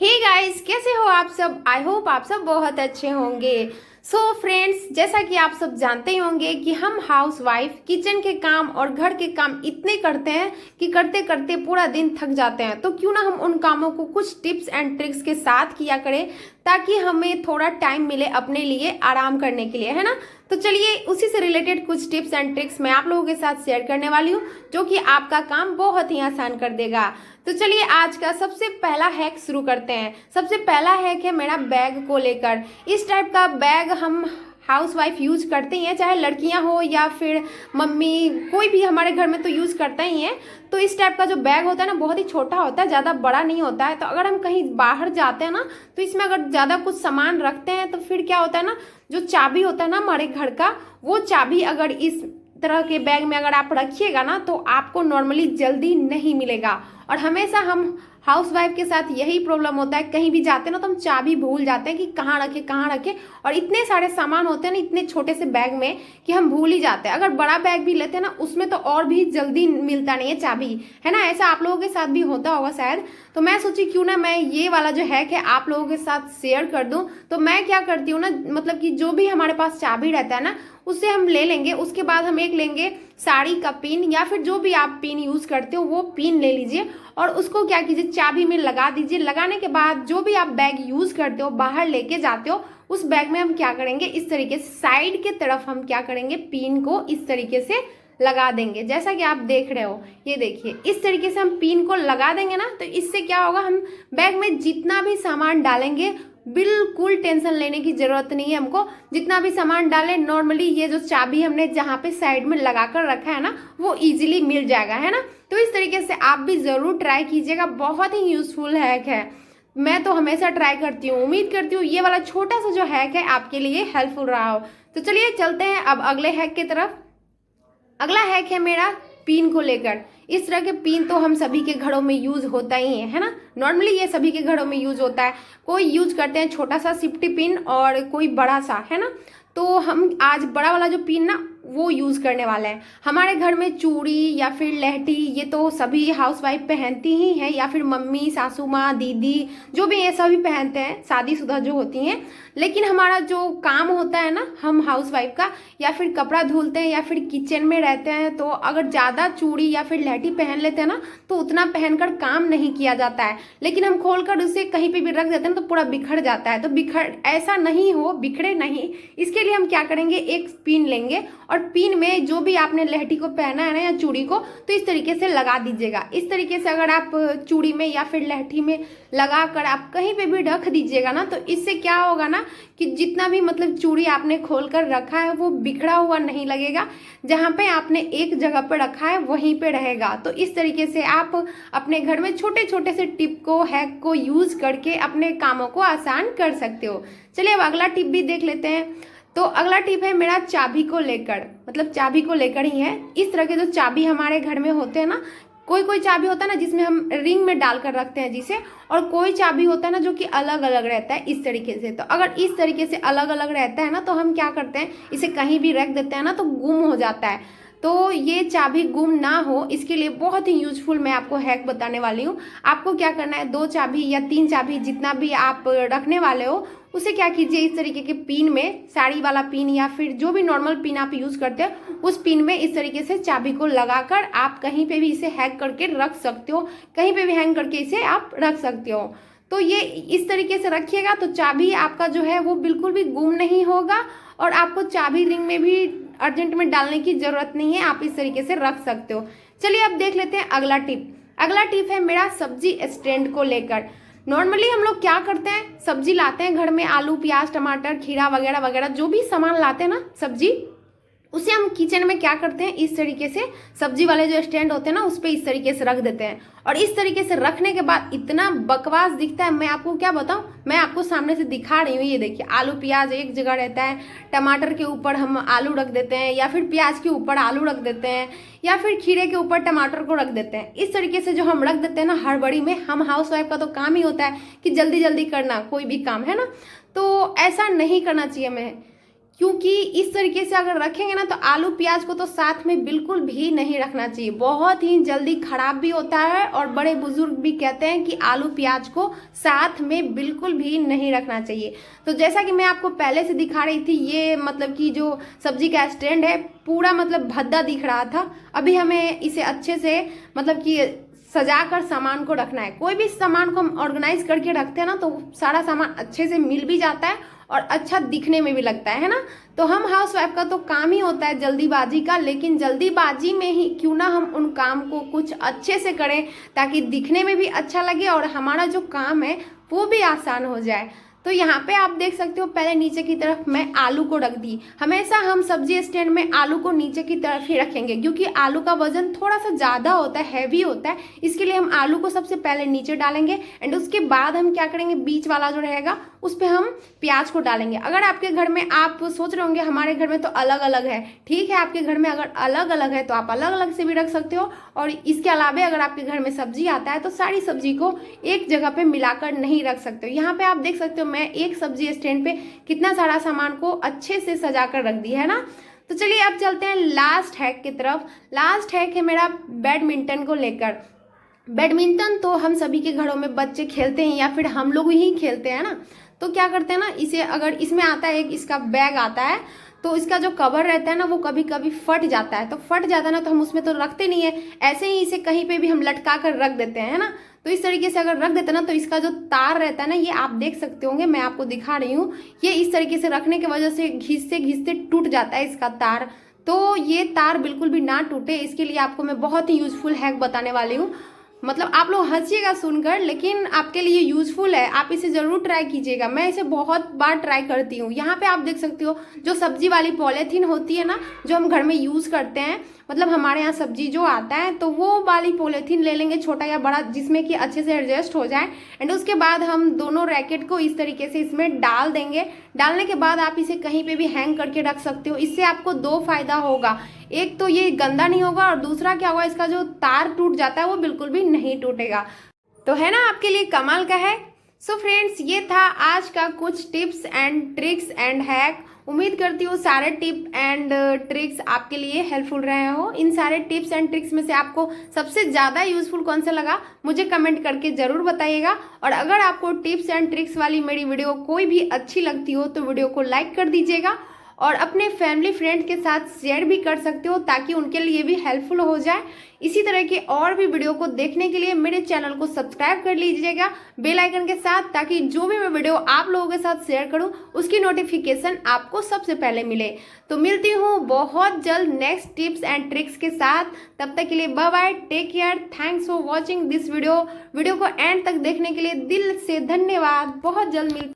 Hey guys, कैसे हो आप सब। आई होप आप सब बहुत अच्छे होंगे। सो फ्रेंड्स, जैसा कि आप सब जानते ही होंगे कि हम हाउस वाइफ किचन के काम और घर के काम इतने करते हैं कि करते करते पूरा दिन थक जाते हैं। तो क्यों ना हम उन कामों को कुछ टिप्स एंड ट्रिक्स के साथ किया करें ताकि हमें थोड़ा टाइम मिले अपने लिए आराम करने के लिए, है ना। तो चलिए उसी से रिलेटेड कुछ टिप्स एंड ट्रिक्स मैं आप लोगों के साथ शेयर करने वाली हूँ जो कि आपका काम बहुत ही आसान कर देगा। तो चलिए आज का सबसे पहला हैक शुरू करते हैं। सबसे पहला हैक है मेरा बैग को लेकर। इस टाइप का बैग हम हाउस वाइफ यूज करते ही हैं, चाहे लड़कियां हो या फिर मम्मी, कोई भी हमारे घर में तो यूज करता ही है। तो इस टाइप का जो बैग होता है ना, बहुत ही छोटा होता है, ज़्यादा बड़ा नहीं होता है। तो अगर हम कहीं बाहर जाते हैं ना, तो इसमें अगर ज़्यादा कुछ सामान रखते हैं तो फिर क्या होता है ना, जो चाबी होता है ना हमारे घर का, वो चाबी अगर इस तरह के बैग में अगर आप रखिएगा ना तो आपको नॉर्मली जल्दी नहीं मिलेगा। और हमेशा हम हाउस वाइफ के साथ यही प्रॉब्लम होता है, कहीं भी जाते हैं ना तो हम चाबी भूल जाते हैं कि कहाँ रखे कहाँ रखे। और इतने सारे सामान होते हैं ना इतने छोटे से बैग में कि हम भूल ही जाते हैं। अगर बड़ा बैग भी लेते हैं ना उसमें तो और भी जल्दी मिलता नहीं है चाबी, है ना। ऐसा आप लोगों के साथ भी होता होगा शायद। तो मैं सोची क्यों ना मैं ये वाला जो हैक है आप लोगों के साथ शेयर कर दूं। तो मैं क्या करती हूँ ना, मतलब कि जो भी हमारे पास चाबी रहता है ना उससे हम ले लेंगे। उसके बाद हम एक लेंगे साड़ी का पिन, या फिर जो भी आप पिन यूज करते हो वो पिन ले लीजिए और उसको क्या कीजिए, चाबी में लगा दीजिए। लगाने के बाद जो भी आप बैग यूज करते हो बाहर लेके जाते हो, उस बैग में हम क्या करेंगे, इस तरीके से साइड के तरफ हम क्या करेंगे, पिन को इस तरीके से लगा देंगे। जैसा कि आप देख रहे हो, ये देखिए इस तरीके से हम पिन को लगा देंगे ना, तो इससे क्या होगा, हम बैग में जितना भी सामान डालेंगे बिल्कुल टेंशन लेने की जरूरत नहीं है हमको। जितना भी सामान डालें नॉर्मली ये जो चाबी हमने जहाँ पे साइड में लगा कर रखा है ना वो इजीली मिल जाएगा, है ना। तो इस तरीके से आप भी जरूर ट्राई कीजिएगा, बहुत ही यूजफुल हैक है। मैं तो हमेशा ट्राई करती हूँ। उम्मीद करती हूँ ये वाला छोटा सा जो हैक है आपके लिए हेल्पफुल रहा हो। तो चलिए चलते हैं अब अगले हैक की तरफ। अगला हैक है मेरा पिन को लेकर। इस तरह के पिन तो हम सभी के घरों में यूज होता ही है ना। नॉर्मली ये सभी के घरों में यूज होता है। कोई यूज करते हैं छोटा सा सेफ्टी पिन और कोई बड़ा सा, है ना। तो हम आज बड़ा वाला जो पिन ना वो यूज करने वाले हैं। हमारे घर में चूड़ी या फिर लहठी ये तो सभी हाउसवाइफ पहनती ही हैं, या फिर मम्मी, सासू माँ, दीदी, जो भी ये सभी पहनते हैं, शादीशुदा जो होती हैं। लेकिन हमारा जो काम होता है ना हम हाउसवाइफ का, या फिर कपड़ा धुलते हैं या फिर किचन में रहते हैं, तो अगर ज़्यादा चूड़ी या फिर लहठी पहन लेते हैं ना तो उतना पहनकर काम नहीं किया जाता है। लेकिन हम खोलकर उसे कहीं पे भी रख देते हैं तो पूरा बिखर जाता है। तो बिखर ऐसा नहीं हो, बिखरे नहीं, इसके लिए हम क्या करेंगे, एक पिन लेंगे और पिन में जो भी आपने लहठी को पहना है ना या चूड़ी को, तो इस तरीके से लगा दीजिएगा। इस तरीके से अगर आप चूड़ी में या फिर लहठी में लगा कर आप कहीं पे भी रख दीजिएगा ना, तो इससे क्या होगा ना कि जितना भी मतलब चूड़ी आपने खोल कर रखा है वो बिखरा हुआ नहीं लगेगा। जहाँ पे आपने एक जगह पर रखा है वहीं पे रहेगा। तो इस तरीके से आप अपने घर में छोटे छोटे से टिप को, हैक को यूज करके अपने कामों को आसान कर सकते हो। चलिए अब अगला टिप भी देख लेते हैं। तो अगला टिप है मेरा चाबी को लेकर, मतलब चाबी को लेकर ही है। इस तरह के जो चाबी हमारे घर में होते हैं ना, कोई कोई चाबी होता है ना जिसमें हम रिंग में डालकर रखते हैं जिसे, और कोई चाबी होता है ना जो कि अलग अलग रहता है इस तरीके से। तो अगर इस तरीके से अलग अलग रहता है ना तो हम क्या करते हैं, इसे कहीं भी रख देते हैं ना तो गुम हो जाता है। तो ये चाबी गुम ना हो इसके लिए बहुत ही यूजफुल मैं आपको हैक बताने वाली हूँ। आपको क्या करना है, 2 चाबी या 3 चाबी जितना भी आप रखने वाले हो उसे क्या कीजिए, इस तरीके के पिन में, साड़ी वाला पिन या फिर जो भी नॉर्मल पिन आप यूज करते हो उस पिन में इस तरीके से चाबी को लगाकर आप कहीं पे भी इसे हैक करके रख सकते हो। कहीं पे भी हैंग करके इसे आप रख सकते हो। तो ये इस तरीके से रखिएगा तो चाबी आपका जो है वो बिल्कुल भी गुम नहीं होगा, और आपको चाबी रिंग में भी अर्जेंट में डालने की जरूरत नहीं है, आप इस तरीके से रख सकते हो। चलिए अब देख लेते हैं अगला टिप। अगला टिप है मेरा सब्जी स्टैंड को लेकर। नॉर्मली हम लोग क्या करते हैं, सब्जी लाते हैं घर में, आलू, प्याज, टमाटर, खीरा वगैरह वगैरह जो भी सामान लाते हैं ना सब्जी, उसे हम किचन में क्या करते हैं, इस तरीके से सब्जी वाले जो स्टैंड होते हैं ना उस पर इस तरीके से रख देते हैं। और इस तरीके से रखने के बाद इतना बकवास दिखता है, मैं आपको क्या बताऊं। मैं आपको सामने से दिखा रही हूँ, ये देखिए आलू प्याज एक जगह रहता है, टमाटर के ऊपर हम आलू रख देते हैं, या फिर प्याज के ऊपर आलू रख देते हैं, या फिर खीरे के ऊपर टमाटर को रख देते हैं। इस तरीके से जो हम रख देते हैं ना हड़बड़ी में, हम हाउस वाइफ का तो काम ही होता है कि जल्दी जल्दी करना कोई भी काम, है ना। तो ऐसा नहीं करना चाहिए हमें। क्योंकि इस तरीके से अगर रखेंगे ना तो आलू प्याज को तो साथ में बिल्कुल भी नहीं रखना चाहिए, बहुत ही जल्दी खराब भी होता है। और बड़े बुजुर्ग भी कहते हैं कि आलू प्याज को साथ में बिल्कुल भी नहीं रखना चाहिए। तो जैसा कि मैं आपको पहले से दिखा रही थी, ये मतलब कि जो सब्जी का स्टैंड है पूरा मतलब भद्दा दिख रहा था। अभी हमें इसे अच्छे से मतलब कि सजाकर सामान को रखना है। कोई भी सामान को हम ऑर्गेनाइज करके रखते हैं ना तो सारा सामान अच्छे से मिल भी जाता है और अच्छा दिखने में भी लगता है ना। तो हम हाउस वाइफ का तो काम ही होता है जल्दीबाजी का, लेकिन जल्दीबाजी में ही क्यों ना हम उन काम को कुछ अच्छे से करें ताकि दिखने में भी अच्छा लगे और हमारा जो काम है वो भी आसान हो जाए। तो यहाँ पे आप देख सकते हो पहले नीचे की तरफ मैं आलू को रख दी। हमेशा हम सब्जी स्टैंड में आलू को नीचे की तरफ ही रखेंगे क्योंकि आलू का वजन थोड़ा सा ज़्यादा होता है, हैवी होता है। इसके लिए हम आलू को सबसे पहले नीचे डालेंगे एंड उसके बाद हम क्या करेंगे, बीच वाला जो रहेगा उस पर हम प्याज को डालेंगे। अगर आपके घर में, आप सोच रहे होंगे हमारे घर में तो अलग अलग है, ठीक है, आपके घर में अगर अलग अलग है तो आप अलग अलग से भी रख सकते हो। और इसके अलावा अगर आपके घर में सब्जी आता है तो सारी सब्जी को एक जगह पे मिलाकर नहीं रख सकते हो। यहाँ पे आप देख सकते हो मैं एक सब्जी स्टैंड पे कितना सारा सामान को अच्छे से सजा कर रख दी है ना। तो चलिए अब चलते हैं लास्ट हैक की तरफ। लास्ट हैक है मेरा बैडमिंटन को लेकर। बैडमिंटन तो हम सभी के घरों में बच्चे खेलते हैं या फिर हम लोग ही खेलते हैं ना। तो क्या करते हैं ना, इसे अगर इसमें आता है, इसका बैग आता है तो इसका जो कवर रहता है ना वो कभी कभी फट जाता है। तो फट जाता है ना तो हम उसमें तो रखते नहीं है, ऐसे ही इसे कहीं पे भी हम लटका कर रख देते हैं, है ना। तो इस तरीके से अगर रख देते हैं ना तो इसका जो तार रहता है ना, ये आप देख सकते होंगे, मैं आपको दिखा रही हूँ, ये इस तरीके से रखने की वजह से घिसते घिसते टूट जाता है इसका तार। तो ये तार बिल्कुल भी ना टूटे इसके लिए आपको मैं बहुत ही यूजफुल हैक बताने वाली हूँ। मतलब आप लोग हंसिएगा सुनकर, लेकिन आपके लिए यूजफुल है, आप इसे जरूर ट्राई कीजिएगा। मैं इसे बहुत बार ट्राई करती हूँ। यहाँ पे आप देख सकते हो जो सब्जी वाली पॉलीथीन होती है ना, जो हम घर में यूज करते हैं, मतलब हमारे यहाँ सब्जी जो आता है तो वो वाली पॉलीथीन ले लेंगे, छोटा या बड़ा, जिसमें कि अच्छे से एडजस्ट हो जाए। एंड उसके बाद हम दोनों रैकेट को इस तरीके से इसमें डाल देंगे। डालने के बाद आप इसे कहीं पे भी हैंग करके रख सकते हो। इससे आपको दो फायदा होगा, एक तो ये गंदा नहीं होगा और दूसरा क्या होगा, इसका जो तार टूट जाता है वो बिल्कुल भी नहीं टूटेगा। तो है ना आपके लिए कमाल का है। सो फ्रेंड्स, ये था आज का कुछ tips and tricks and hack. उम्मीद करती हूँ सारे टिप एंड ट्रिक्स आपके लिए हेल्पफुल रहे हो। इन सारे टिप्स एंड ट्रिक्स में से आपको सबसे ज़्यादा यूजफुल कौन सा लगा मुझे कमेंट करके ज़रूर बताइएगा। और अगर आपको टिप्स एंड ट्रिक्स वाली मेरी वीडियो कोई भी अच्छी लगती हो तो वीडियो को लाइक कर दीजिएगा और अपने फैमिली फ्रेंड के साथ शेयर भी कर सकते हो ताकि उनके लिए भी हेल्पफुल हो जाए। इसी तरह के और भी वीडियो को देखने के लिए मेरे चैनल को सब्सक्राइब कर लीजिएगा बेल आइकन के साथ, ताकि जो भी मैं वीडियो आप लोगों के साथ शेयर करूं उसकी नोटिफिकेशन आपको सबसे पहले मिले। तो मिलती हूँ बहुत जल्द नेक्स्ट टिप्स एंड ट्रिक्स के साथ। तब तक के लिए bye bye, take care, thanks for watching this video. Video को एंड तक देखने के लिए दिल से धन्यवाद। बहुत जल्द मिलते